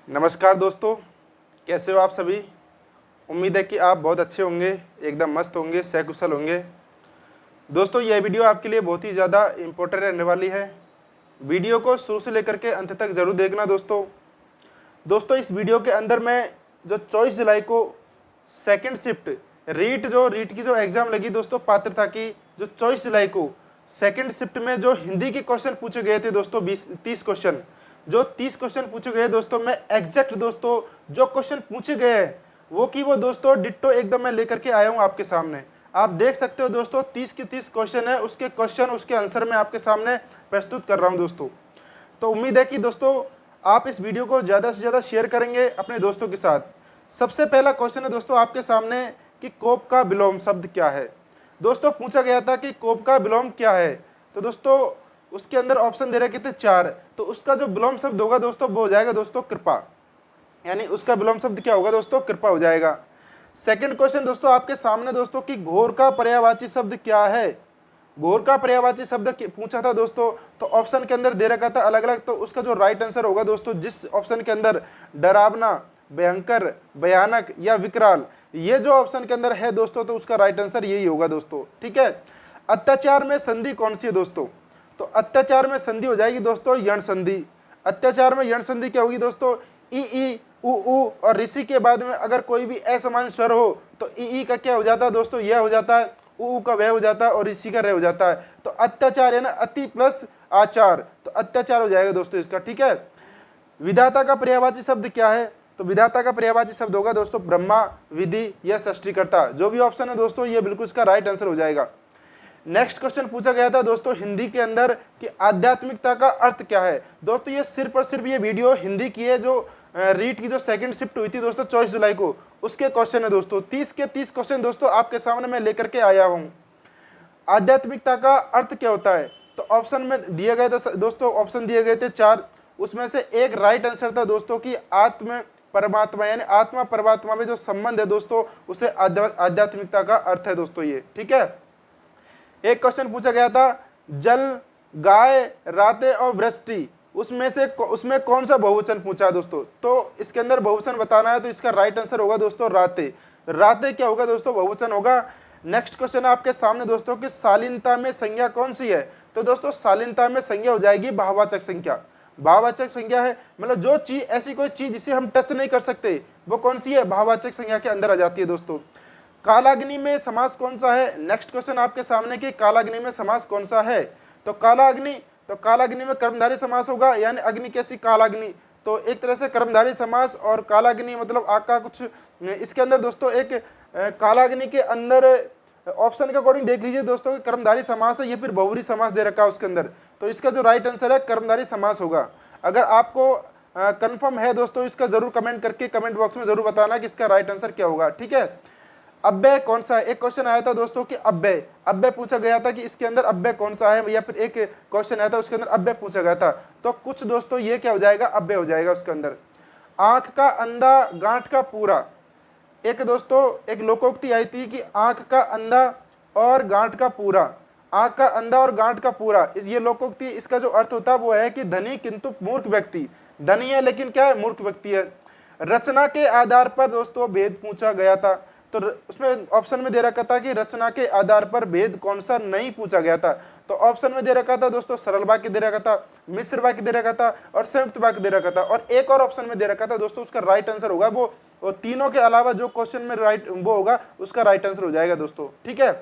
नमस्कार दोस्तों, कैसे हो आप सभी। उम्मीद है कि आप बहुत अच्छे होंगे, एकदम मस्त होंगे, सकुशल होंगे। दोस्तों यह वीडियो आपके लिए बहुत ही ज़्यादा इम्पोर्टेंट रहने वाली है। वीडियो को शुरू से लेकर के अंत तक ज़रूर देखना दोस्तों इस वीडियो के अंदर मैं जो 24 जुलाई को सेकंड शिफ्ट रीट की जो एग्ज़ाम लगी दोस्तों, पात्रता की, जो 24 जुलाई को सेकंड शिफ्ट में जो हिंदी के क्वेश्चन पूछे गए थे दोस्तों, 30 क्वेश्चन, जो 30 क्वेश्चन पूछे गए दोस्तों, मैं एग्जैक्ट दोस्तों जो क्वेश्चन पूछे गए हैं वो दोस्तों डिट्टो एकदम मैं लेकर के आया हूँ आपके सामने। आप देख सकते हो दोस्तों 30 के 30 क्वेश्चन है, उसके आंसर मैं आपके सामने प्रस्तुत कर रहा हूँ दोस्तों। तो उम्मीद है कि दोस्तों आप इस वीडियो को ज़्यादा से ज़्यादा शेयर करेंगे अपने दोस्तों के साथ। सबसे पहला क्वेश्चन है दोस्तों आपके सामने कि कोप का विलोम शब्द क्या है। दोस्तों पूछा गया था कि कोप का विलोम क्या है, तो दोस्तों उसके अंदर ऑप्शन दे रखे थे 4। तो उसका जो विलोम शब्द होगा दोस्तों वो हो जाएगा दोस्तों कृपा, यानी उसका विलोम शब्द क्या होगा दोस्तों, कृपा हो जाएगा। सेकंड क्वेश्चन दोस्तों आपके सामने दोस्तों कि घोर का पर्यायवाची शब्द क्या है। घोर का पर्यायवाची शब्द पूछा था दोस्तों, तो ऑप्शन के अंदर दे रखा था अलग अलग, तो उसका जो राइट आंसर होगा दोस्तों, जिस ऑप्शन के अंदर डरावना, भयंकर, भयानक या विकराल, ये जो ऑप्शन के अंदर है दोस्तों, तो उसका राइट आंसर यही होगा दोस्तों। ठीक है। अत्याचार में संधि कौन सी है दोस्तों, तो अत्याचार में संधि हो जाएगी दोस्तों यण संधि। अत्याचार में यण संधि क्या होगी दोस्तों, ई उ और ऋषि के बाद में अगर कोई भी असमान स्वर हो तो ई का क्या हो जाता है दोस्तों, यह हो जाता है, उ का वह हो जाता है और ऋषि का रह हो जाता है। तो अत्याचार है ना, अति प्लस आचार, तो अत्याचार हो जाएगा दोस्तों इसका। ठीक है। विधाता का पर्यायवाची शब्द क्या है, तो विधाता का पर्यायवाची शब्द होगा दोस्तों ब्रह्मा, विधि या सृष्टिकर्ता। जो भी ऑप्शन है दोस्तों ये बिल्कुल इसका राइट आंसर हो जाएगा। नेक्स्ट क्वेश्चन पूछा गया था दोस्तों हिंदी के अंदर कि आध्यात्मिकता का अर्थ क्या है। दोस्तों ये सिर्फ और सिर्फ ये वीडियो हिंदी की है, जो रीट की जो सेकंड शिफ्ट हुई थी दोस्तों 24 जुलाई को, उसके क्वेश्चन है दोस्तों। 30 के 30 क्वेश्चन दोस्तों आपके सामने मैं लेकर के आया हूँ। आध्यात्मिकता का अर्थ क्या होता है, तो ऑप्शन में दिए गए थे दोस्तों, ऑप्शन दिए गए थे 4, उसमें से एक राइट आंसर था दोस्तों कि आत्म परमात्मा, यानी आत्मा परमात्मा में जो संबंध है दोस्तों, उसे आध्यात्मिकता का अर्थ है दोस्तों ये। ठीक है। एक क्वेश्चन पूछा गया था जल, गाय, राते और वृष्टि, उसमें कौन सा बहुवचन पूछा है दोस्तों, तो इसके अंदर बहुवचन बताना है, तो इसका राइट आंसर होगा दोस्तों राते। राते क्या होगा दोस्तों, बहुवचन होगा। नेक्स्ट क्वेश्चन आपके सामने दोस्तों कि शालीनता में संज्ञा कौन सी है, तो दोस्तों शालीनता में संज्ञा हो जाएगी भाववाचक संख्या। भाववाचक संज्ञा है मतलब जो चीज, ऐसी कोई चीज जिसे हम टच नहीं कर सकते, वो कौन सी है, भाववाचक संज्ञा के अंदर आ जाती है दोस्तों। कालाग्नि में समास कौन सा है, नेक्स्ट क्वेश्चन आपके सामने कि कालाग्नि में समास कौन सा है, तो कालाग्नि में कर्मधारी समास होगा, यानी अग्नि कैसी कालाग्नि, तो एक तरह से कर्मधारी समास और कालाग्नि मतलब आका कुछ इसके अंदर दोस्तों एक कालाग्नि के अंदर ऑप्शन के अकॉर्डिंग देख लीजिए दोस्तों कि कर्मधारी समास है या फिर बहुव्रीहि समास दे रखा है उसके अंदर, तो इसका जो राइट आंसर है कर्मधारी समास होगा। अगर आपको कंफर्म है दोस्तों, इसका जरूर कमेंट करके कमेंट बॉक्स में जरूर बताना कि इसका राइट आंसर क्या होगा। ठीक है। अव्यय कौन सा है, एक क्वेश्चन आया था दोस्तों कि अव्यय पूछा गया था कि इसके अंदर अव्यय कौन सा है, या फिर एक क्वेश्चन आया था उसके अंदर अव्यय पूछा गया था, तो कुछ दोस्तों ये क्या हो जाएगा, अव्यय हो जाएगा उसके अंदर। आंख का अंधा, गांठ का पूरा, एक दोस्तों एक लोकोक्ति आई थी कि आंख का अंधा और गांठ का पूरा, आंख का अंधा और गांठ का पूरा, ये लोकोक्ति, इसका जो अर्थ होता है वो है कि धनी किंतु मूर्ख व्यक्ति, धनी है लेकिन क्या है, मूर्ख व्यक्ति है। रचना के आधार पर दोस्तों भेद पूछा गया था, तो उसमें ऑप्शन में दे रखा था कि रचना के आधार पर भेद कौन सा नहीं पूछा गया था, तो ऑप्शन में दे रखा था दोस्तों सरल वाक्य दे रखा था, मिश्र वाक्य दे रखा था और संयुक्त वाक्य दे रखा था, और एक और ऑप्शन में दे रखा था दोस्तों, उसका राइट आंसर होगा वो तीनों के अलावा जो क्वेश्चन में राइट वो होगा उसका राइट आंसर हो जाएगा दोस्तों। ठीक है।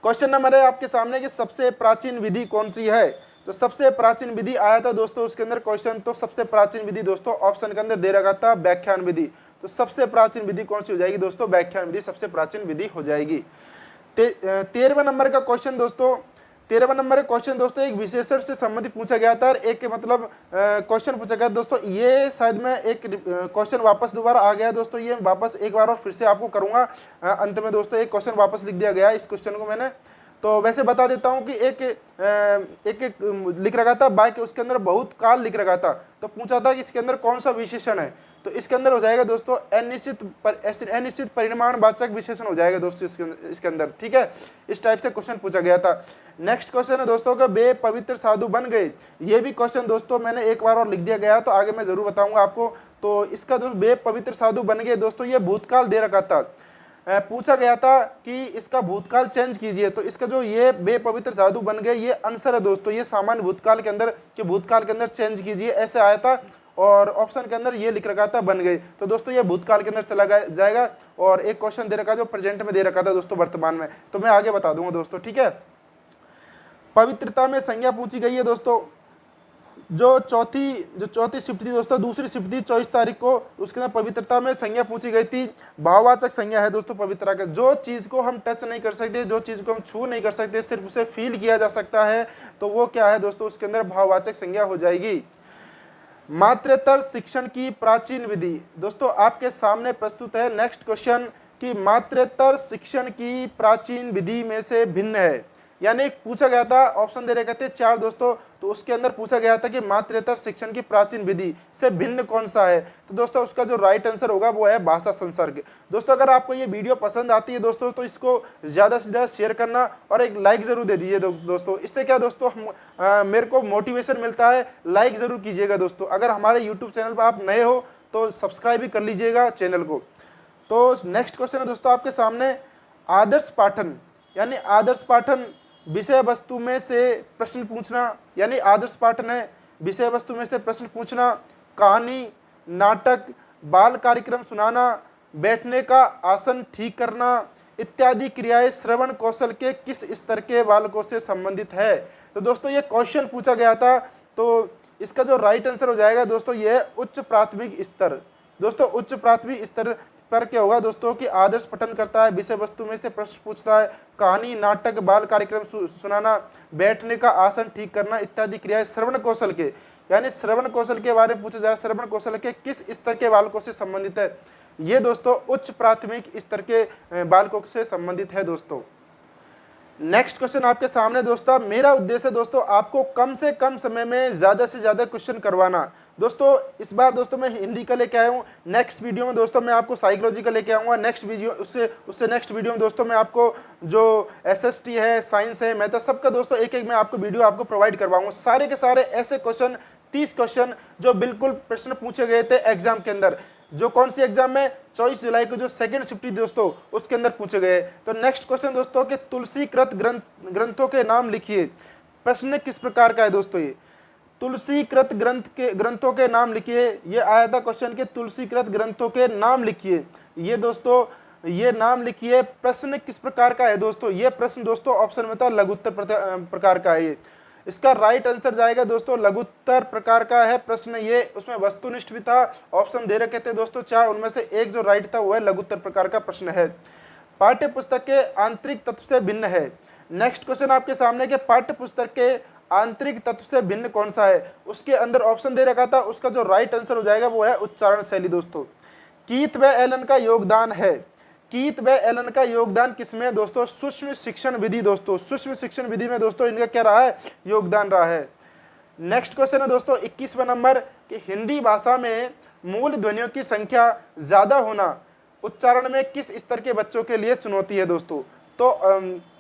क्वेश्चन नंबर है आपके सामने कि सबसे प्राचीन विधि कौन सी है, तो सबसे प्राचीन विधि आया था दोस्तों उसके अंदर क्वेश्चन, तो सबसे प्राचीन विधि दोस्तों ऑप्शन के अंदर दे रखा था व्याख्यान विधि, तो सबसे प्राचीन विधि कौन सी हो जाएगी दोस्तों, व्याख्यान विधि सबसे प्राचीन विधि हो जाएगी। 13वें नंबर का क्वेश्चन दोस्तों, 13वां नंबर का क्वेश्चन दोस्तों एक विशेषण से संबंधित पूछा गया था, एक मतलब क्वेश्चन पूछा गया दोस्तों, ये शायद मैं एक क्वेश्चन वापस दोबारा आ गया दोस्तों, ये वापस एक बार और फिर से आपको करूंगा अंत में दोस्तों, एक क्वेश्चन वापस लिख दिया गया इस क्वेश्चन को मैंने, तो वैसे बता देता हूँ कि एक लिख रखा था बाय के, उसके अंदर बहुत काल लिख रखा था, तो पूछा था कि इसके अंदर कौन सा विशेषण है, तो इसके अंदर हो जाएगा दोस्तों अनिश्चित परिमाणवाचक विशेषण हो जाएगा दोस्तों इसके अंदर। ठीक है, इस टाइप से क्वेश्चन पूछा गया था। नेक्स्ट क्वेश्चन है दोस्तों का वे पवित्र साधु बन गए। ये भी क्वेश्चन दोस्तों मैंने एक बार और लिख दिया गया, तो आगे मैं जरूर बताऊंगा आपको। तो इसका दोस्त वे पवित्र साधु बन गए दोस्तों, ये भूतकाल दे रखा था, पूछा गया था कि इसका भूतकाल चेंज कीजिए, तो इसका जो ये वे पवित्र साधु बन गए ये आंसर है दोस्तों, ये सामान्य भूतकाल के अंदर कि भूतकाल के अंदर चेंज कीजिए ऐसे आया था, और ऑप्शन के अंदर ये लिख रखा था बन गए, तो दोस्तों ये भूतकाल के अंदर चला जाएगा। और एक क्वेश्चन दे रखा जो प्रेजेंट में दे रखा था दोस्तों वर्तमान में, तो मैं आगे बता दूंगा दोस्तों। ठीक है, पवित्रता में संज्ञा पूछी गई है दोस्तों, जो चौथी शिफ्ट थी दोस्तों, दूसरी शिफ्ट थी 24 तारीख को, उसके अंदर पवित्रता में संज्ञा पूछी गई थी। भाववाचक संज्ञा है दोस्तों पवित्रता का, जो चीज़ को हम टच नहीं कर सकते, जो चीज़ को हम छू नहीं कर सकते, सिर्फ उसे फील किया जा सकता है, तो वो क्या है दोस्तों, उसके अंदर भाववाचक संज्ञा हो जाएगी। मात्रेतर शिक्षण की प्राचीन विधि दोस्तों आपके सामने प्रस्तुत है। नेक्स्ट क्वेश्चन कि मात्रेतर शिक्षण की प्राचीन विधि में से भिन्न है, यानी पूछा गया था, ऑप्शन दे रखे थे 4 दोस्तों, तो उसके अंदर पूछा गया था कि मात्रेतर शिक्षण की प्राचीन विधि से भिन्न कौन सा है, तो दोस्तों उसका जो राइट आंसर होगा वो है भाषा संसर्ग। दोस्तों अगर आपको ये वीडियो पसंद आती है दोस्तों, तो इसको ज़्यादा से ज़्यादा शेयर करना और एक लाइक ज़रूर दे दीजिए दोस्तों, इससे क्या दोस्तों मेरे को मोटिवेशन मिलता है, लाइक ज़रूर कीजिएगा दोस्तों। अगर हमारे यूट्यूब चैनल पर आप नए हो तो सब्सक्राइब भी कर लीजिएगा चैनल को। तो नेक्स्ट क्वेश्चन है दोस्तों आपके सामने, आदर्श पाठन, यानी आदर्श पाठन विषय वस्तु में से प्रश्न पूछना, यानी आदर्श पाठन है विषय वस्तु में से प्रश्न पूछना, कहानी, नाटक, बाल कार्यक्रम सुनाना, बैठने का आसन ठीक करना इत्यादि क्रियाएं श्रवण कौशल के किस स्तर के बालकों से संबंधित है। तो दोस्तों ये क्वेश्चन पूछा गया था, तो इसका जो राइट आंसर हो जाएगा दोस्तों ये उच्च प्राथमिक स्तर। दोस्तों उच्च प्राथमिक स्तर पर क्या होगा दोस्तों कि आदर्श पठन करता है, विषय वस्तु में से प्रश्न पूछता है, कहानी, नाटक, बाल कार्यक्रम सुनाना, बैठने का आसन ठीक करना इत्यादि क्रियाएं श्रवण कौशल के, यानी श्रवण कौशल के बारे में पूछा जा रहा है, श्रवण कौशल के किस स्तर के बालकों से संबंधित है, ये दोस्तों उच्च प्राथमिक स्तर के बालकों से संबंधित है दोस्तों। नेक्स्ट क्वेश्चन आपके सामने दोस्तों, मेरा उद्देश्य है दोस्तों आपको कम से कम समय में ज़्यादा से ज़्यादा क्वेश्चन करवाना। दोस्तों इस बार दोस्तों मैं हिंदी का लेके आया हूँ, नेक्स्ट वीडियो में दोस्तों मैं आपको साइकोलॉजी का लेके आऊँगा, नेक्स्ट वीडियो उससे नेक्स्ट वीडियो में दोस्तों मैं आपको जो SST है, साइंस है, मैथ, सबका दोस्तों एक मैं आपको वीडियो आपको प्रोवाइड करवाऊँगा। सारे के सारे ऐसे क्वेश्चन 30 क्वेश्चन जो बिल्कुल प्रश्न पूछे गए थे एग्जाम के अंदर, जो कौन सी एग्जाम में 24 जुलाई को जो सेकंड शिफ्ट थी दोस्तों उसके अंदर पूछे गए। तो नेक्स्ट क्वेश्चन दोस्तों के तुलसीकृत ग्रंथों के नाम लिखिए, प्रश्न किस प्रकार का है दोस्तों, ये तुलसीकृत ग्रंथों के नाम लिखिए, ये आया था क्वेश्चन के तुलसीकृत ग्रंथों के नाम लिखिए, ये दोस्तों ये नाम लिखिए, प्रश्न किस प्रकार का है दोस्तों, ये प्रश्न दोस्तों ऑप्शन में था लघुत्तर प्रकार का है। ये इसका राइट आंसर जाएगा दोस्तों लघुत्तर प्रकार का है प्रश्न, ये उसमें वस्तुनिष्ठ भी था, ऑप्शन दे रखे थे दोस्तों 4, उनमें से एक जो राइट था वो है लघुत्तर प्रकार का प्रश्न है। पाठ्य पुस्तक के आंतरिक तत्व से भिन्न है। नेक्स्ट क्वेश्चन आपके सामने के पाठ्य पुस्तक के आंतरिक तत्व से भिन्न कौन सा है, उसके अंदर ऑप्शन दे रखा था, उसका जो राइट आंसर हो जाएगा वो है उच्चारण शैली दोस्तों। कीथ व एलन का योगदान है, कीथ व एलन का योगदान किसमें दोस्तों, सूक्ष्म शिक्षण विधि दोस्तों, सूक्ष्म शिक्षण विधि में दोस्तों इनका क्या रहा है, योगदान रहा है। नेक्स्ट क्वेश्चन है दोस्तों 21वां नंबर कि हिंदी भाषा में मूल ध्वनियों की संख्या ज्यादा होना उच्चारण में किस स्तर के बच्चों के लिए चुनौती है दोस्तों। तो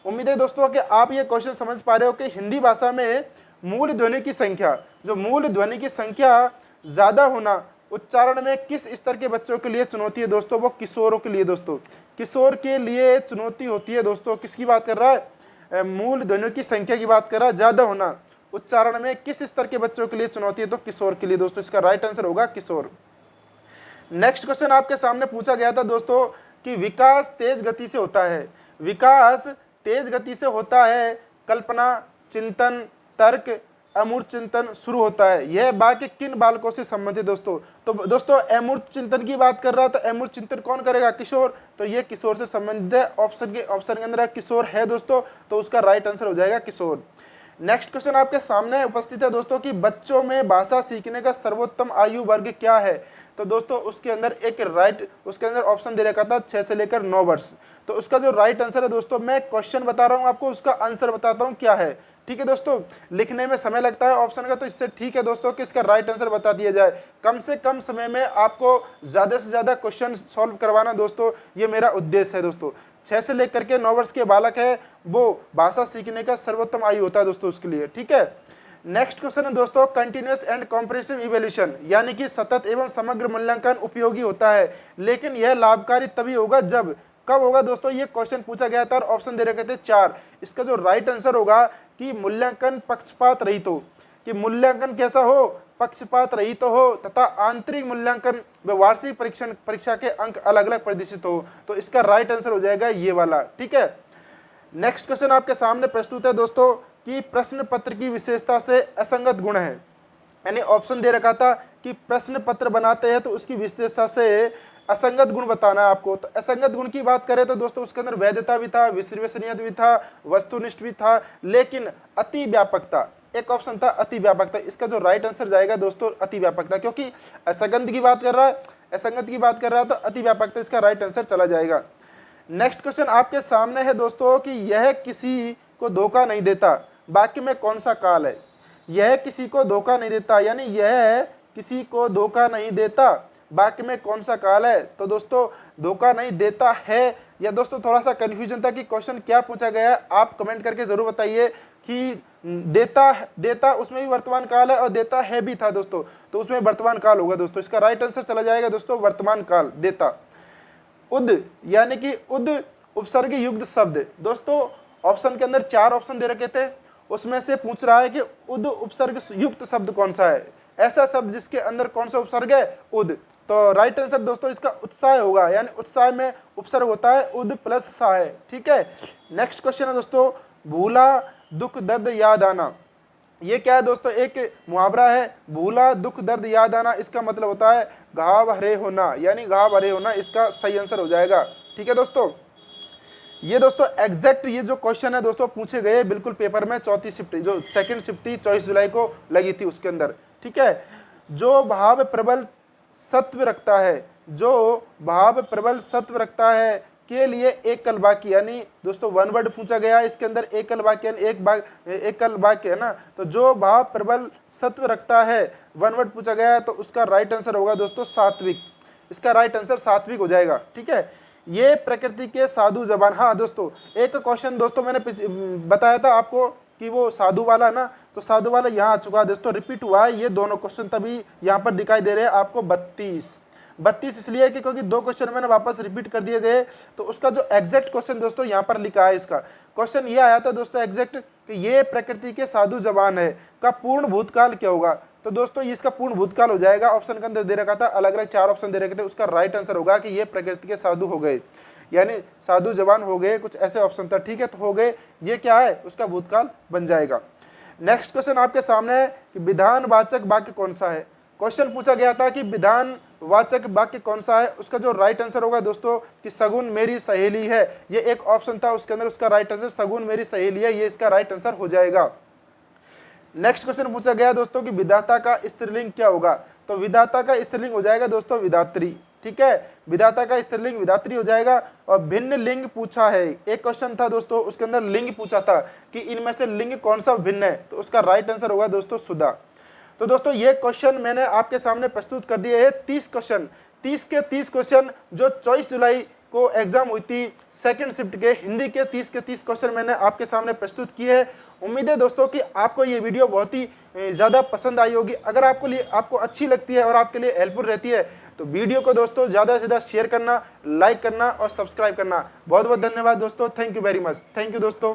उम्मीद है दोस्तों कि आप ये क्वेश्चन समझ पा रहे हो कि हिंदी भाषा में मूल ध्वनि की संख्या, जो मूल ध्वनि की संख्या ज्यादा होना उच्चारण में किस स्तर के बच्चों के लिए चुनौती है दोस्तों, वो किशोरों के लिए दोस्तों, किशोर के लिए चुनौती होती है दोस्तों। किसकी बात कर रहा है, मूल ध्वनियों की संख्या की बात कर रहा है, ज्यादा होना उच्चारण में किस स्तर के बच्चों के लिए चुनौती है, तो किशोर के लिए दोस्तों, इसका राइट आंसर होगा किशोर। नेक्स्ट क्वेश्चन आपके सामने पूछा गया था दोस्तों कि विकास तेज गति से होता है, विकास तेज गति से होता है, कल्पना, चिंतन, तर्क, अमूर्त चिंतन शुरू होता है, यह वाक्य किन बालकों से संबंधित दोस्तों। तो दोस्तों अमूर्त चिंतन की बात कर रहा है, तो अमूर्त चिंतन कौन करेगा, किशोर, तो ये किशोर से संबंधित है, ऑप्शन के अंदर किशोर है दोस्तों, तो उसका राइट आंसर हो जाएगा किशोर। नेक्स्ट क्वेश्चन आपके सामने उपस्थित है दोस्तों कि बच्चों में भाषा सीखने का सर्वोत्तम आयु वर्ग क्या है। तो दोस्तों उसके अंदर उसके अंदर ऑप्शन दे रखा था 6 से लेकर 9 वर्ष। तो उसका जो राइट आंसर है दोस्तों, मैं क्वेश्चन बता रहा हूं आपको, उसका आंसर बताता हूं क्या है। ठीक है दोस्तों, लिखने में समय लगता है ऑप्शन का, तो इससे ठीक है दोस्तों कि इसका राइट आंसर बता दिया जाए। कम से कम समय में आपको ज़्यादा से ज़्यादा क्वेश्चन सॉल्व करवाना दोस्तों, ये मेरा उद्देश्य है दोस्तों। 6 से लेकर के 9 वर्ष के बालक है वो भाषा सीखने का सर्वोत्तम आयु होता है दोस्तों उसके लिए। ठीक है, नेक्स्ट क्वेश्चन है दोस्तों, कंटिन्यूअस एंड कॉम्प्रिहेंसिव इवैल्यूएशन यानी कि सतत एवं समग्र मूल्यांकन उपयोगी होता है, लेकिन यह लाभकारी तभी होगा जब, कब होगा दोस्तों, ये क्वेश्चन पूछा गया था और ऑप्शन दे रखे थे 4। इसका जो राइट आंसर होगा कि मूल्यांकन पक्षपात रहित हो, कि मूल्यांकन कैसा हो, पक्षपात रहित हो, तथा आंतरिक मूल्यांकन व वार्षिक परीक्षा के अंक अलग अलग प्रदर्शित हो। तो इसका राइट आंसर हो जाएगा ये वाला। ठीक है, नेक्स्ट क्वेश्चन आपके सामने प्रस्तुत है दोस्तों कि प्रश्न पत्र की विशेषता से असंगत गुण है, यानी ऑप्शन दे रखा था कि प्रश्न पत्र बनाते हैं तो उसकी विशेषता से असंगत गुण बताना है आपको। तो असंगत गुण की बात करें तो दोस्तों उसके अंदर वैधता भी था, विश्वसनीयता भी था, वस्तुनिष्ठ भी था, लेकिन अति व्यापकता, एक ऑप्शन था अति व्यापकता। इसका जो राइट आंसर जाएगा दोस्तों अति व्यापकता, क्योंकि असंगत की बात कर रहा है, असंगत की बात कर रहा है तो अति व्यापकता इसका राइट आंसर चला जाएगा। नेक्स्ट क्वेश्चन आपके सामने है दोस्तों कि यह किसी को धोखा नहीं देता, वाक्य में कौन सा काल है। यह किसी को धोखा नहीं देता, यानी यह किसी को धोखा नहीं देता, वाक्य में कौन सा काल है। तो दोस्तों धोखा नहीं देता है, या दोस्तों थोड़ा सा कंफ्यूजन था कि क्वेश्चन क्या पूछा गया है, आप कमेंट करके जरूर बताइए कि देता उसमें भी वर्तमान काल है और देता है भी था दोस्तों, तो उसमें वर्तमान काल होगा दोस्तों। इसका राइट आंसर चला जाएगा दोस्तों वर्तमान काल, देता। उद यानी कि उद उपसर्ग युक्त शब्द, दोस्तों ऑप्शन के अंदर 4 ऑप्शन दे रखे थे, उसमें से पूछ रहा है कि उद उपसर्ग युक्त शब्द कौन सा है, ऐसा शब्द जिसके अंदर कौन सा उपसर्ग है, उद। तो राइट आंसर दोस्तों इसका उत्साह होगा, यानी उत्साह में उपसर्ग होता है उद प्लस सा है। ठीक है, नेक्स्ट क्वेश्चन है दोस्तों, भूला दुख दर्द याद आना। ये क्या है दोस्तों, एक मुहावरा है, भूला दुख दर्द याद आना, इसका मतलब होता है घाव हरे होना, यानी घाव हरे होना इसका सही आंसर हो जाएगा। ठीक है दोस्तों, ये दोस्तों एग्जैक्ट ये जो क्वेश्चन है दोस्तों पूछे गए बिल्कुल पेपर में, चौथी शिफ्ट जो सेकंड शिफ्ट थी 24 जुलाई को लगी थी उसके अंदर। ठीक है, जो भाव प्रबल सत्व रखता है, जो भाव प्रबल सत्व रखता है के लिए एकल वाक्य, यानी दोस्तों वन वर्ड पूछा गया इसके अंदर, एकल वाक्य एकल वाक्य है ना, तो जो भाव प्रबल सत्व रखता है वन वर्ड पूछा गया है, तो उसका राइट आंसर होगा दोस्तों सात्विक, इसका राइट आंसर सात्विक हो जाएगा। ठीक है, ये प्रकृति के साधु जबान। हाँ दोस्तों, एक क्वेश्चन दोस्तों मैंने बताया था आपको कि वो साधु वाला है ना, तो साधु वाला यहाँ आ चुका है दोस्तों, रिपीट हुआ है, ये दोनों क्वेश्चन तभी यहाँ पर दिखाई दे रहे हैं आपको 32 इसलिए कि क्योंकि 2 क्वेश्चन मैंने वापस रिपीट कर दिए गए, तो उसका जो एग्जैक्ट क्वेश्चन दोस्तों यहाँ पर लिखा है, इसका क्वेश्चन ये आया था दोस्तों एग्जैक्ट कि ये प्रकृति के साधु जबान है का पूर्ण भूतकाल क्या होगा। तो दोस्तों ये इसका पूर्ण भूतकाल हो जाएगा, ऑप्शन के अंदर दे रखा था, अलग अलग 4 ऑप्शन दे रखे थे, उसका राइट आंसर होगा कि ये प्रकृति के साधु हो गए, यानी साधु जवान हो गए, कुछ ऐसे ऑप्शन था। ठीक है, तो हो गए, ये क्या है उसका भूतकाल बन जाएगा। नेक्स्ट क्वेश्चन आपके सामने है कि विधानवाचक वाक्य कौन सा है। क्वेश्चन पूछा गया था कि विधानवाचक वाक्य कौन सा है, उसका जो राइट आंसर होगा दोस्तों कि सगुन मेरी सहेली है, ये एक ऑप्शन था उसके अंदर, उसका राइट आंसर सगुन मेरी सहेली है, ये इसका राइट आंसर हो जाएगा। नेक्स्ट क्वेश्चन पूछा गया दोस्तों कि विधाता का स्त्रीलिंग क्या होगा। तो विधाता का स्त्रीलिंग हो जाएगा दोस्तों विधात्री। ठीक है, विधाता का स्त्रीलिंग विधात्री हो जाएगा। और भिन्न लिंग पूछा है, एक क्वेश्चन था दोस्तों उसके अंदर लिंग पूछा था कि इनमें से लिंग कौन सा भिन्न है, तो उसका राइट आंसर होगा दोस्तों सुधा। तो दोस्तों ये क्वेश्चन मैंने आपके सामने प्रस्तुत कर दिए हैं 30 क्वेश्चन, 30 के 30 क्वेश्चन जो 24 जुलाई को एग्जाम हुई थी सेकंड शिफ्ट के हिंदी के 30 के 30 क्वेश्चन मैंने आपके सामने प्रस्तुत किए हैं। उम्मीद है दोस्तों कि आपको ये वीडियो बहुत ही ज़्यादा पसंद आई होगी। अगर आपको अच्छी लगती है और आपके लिए हेल्पफुल रहती है तो वीडियो को दोस्तों ज़्यादा से ज़्यादा शेयर करना, लाइक करना और सब्सक्राइब करना। बहुत बहुत धन्यवाद दोस्तों, thank you very much, thank you दोस्तों।